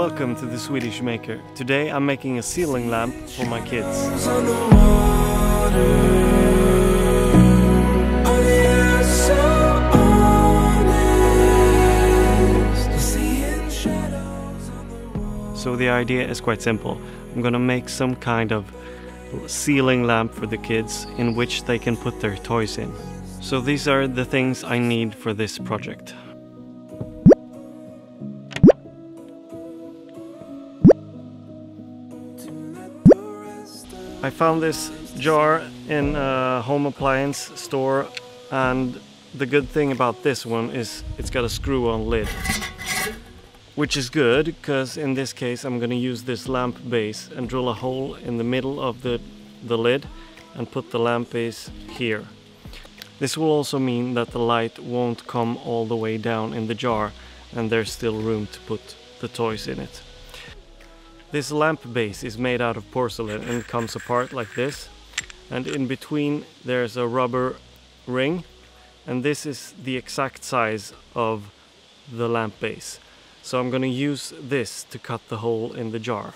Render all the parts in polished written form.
Welcome to the Swedish Maker. Today I'm making a ceiling lamp for my kids. So the idea is quite simple. I'm gonna make some kind of ceiling lamp for the kids in which they can put their toys in. So these are the things I need for this project. I found this jar in a home appliance store, and the good thing about this one is it's got a screw-on lid, which is good because in this case I'm going to use this lamp base and drill a hole in the middle of the lid and put the lamp base here. This will also mean that the light won't come all the way down in the jar and there's still room to put the toys in it. This lamp base is made out of porcelain and comes apart like this, and in between there's a rubber ring, and this is the exact size of the lamp base. So I'm going to use this to cut the hole in the jar.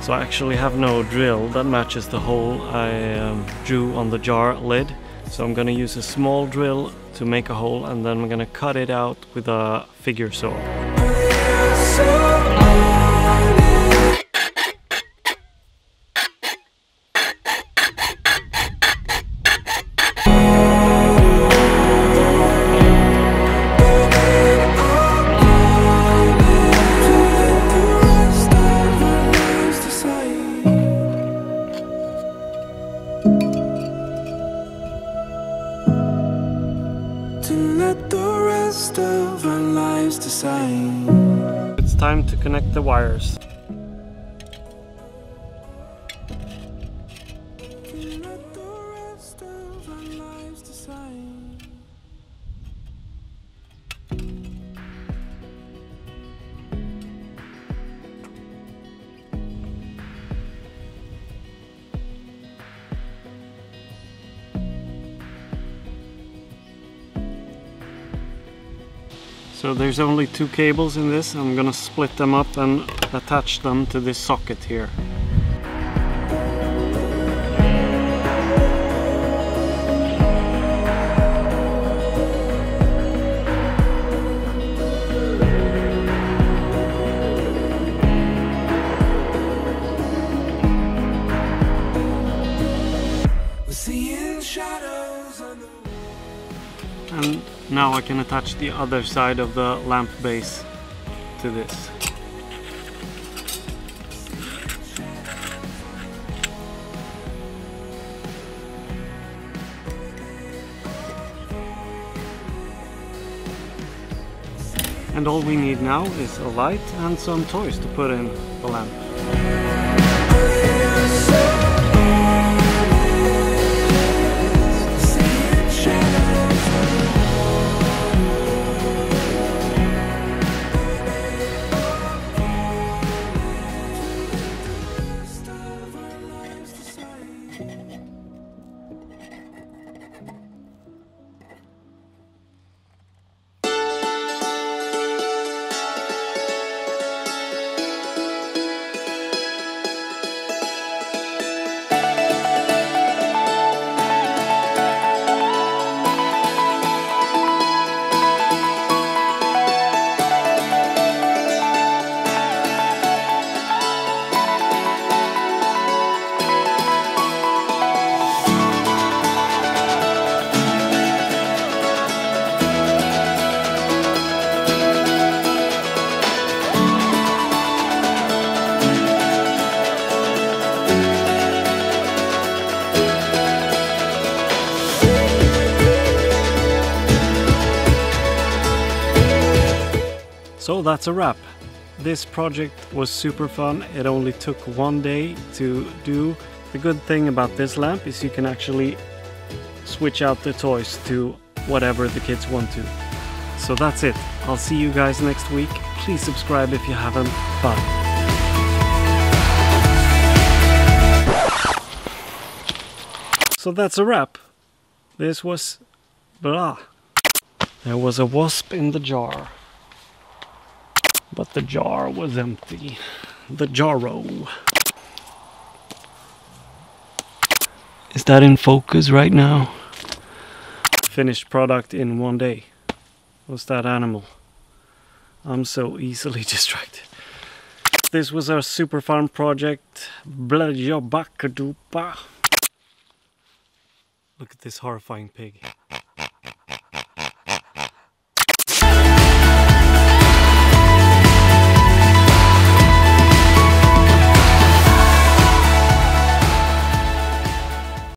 So I actually have no drill that matches the hole I drew on the jar lid. So I'm going to use a small drill to make a hole, and then I'm going to cut it out with a figure saw. It's time to connect the wires. So there's only 2 cables in this. I'm gonna split them up and attach them to this socket here. And now I can attach the other side of the lamp base to this. And all we need now is a light and some toys to put in the lamp. So that's a wrap. This project was super fun. It only took 1 day to do. The good thing about this lamp is you can actually switch out the toys to whatever the kids want to. So that's it. I'll see you guys next week. Please subscribe if you haven't. Bye. So that's a wrap. This was blah. There was a wasp in the jar, but the jar was empty. The jarro. Is that in focus right now? Finished product in one day. What's that animal? I'm so easily distracted. This was our super farm project. Look at this horrifying pig.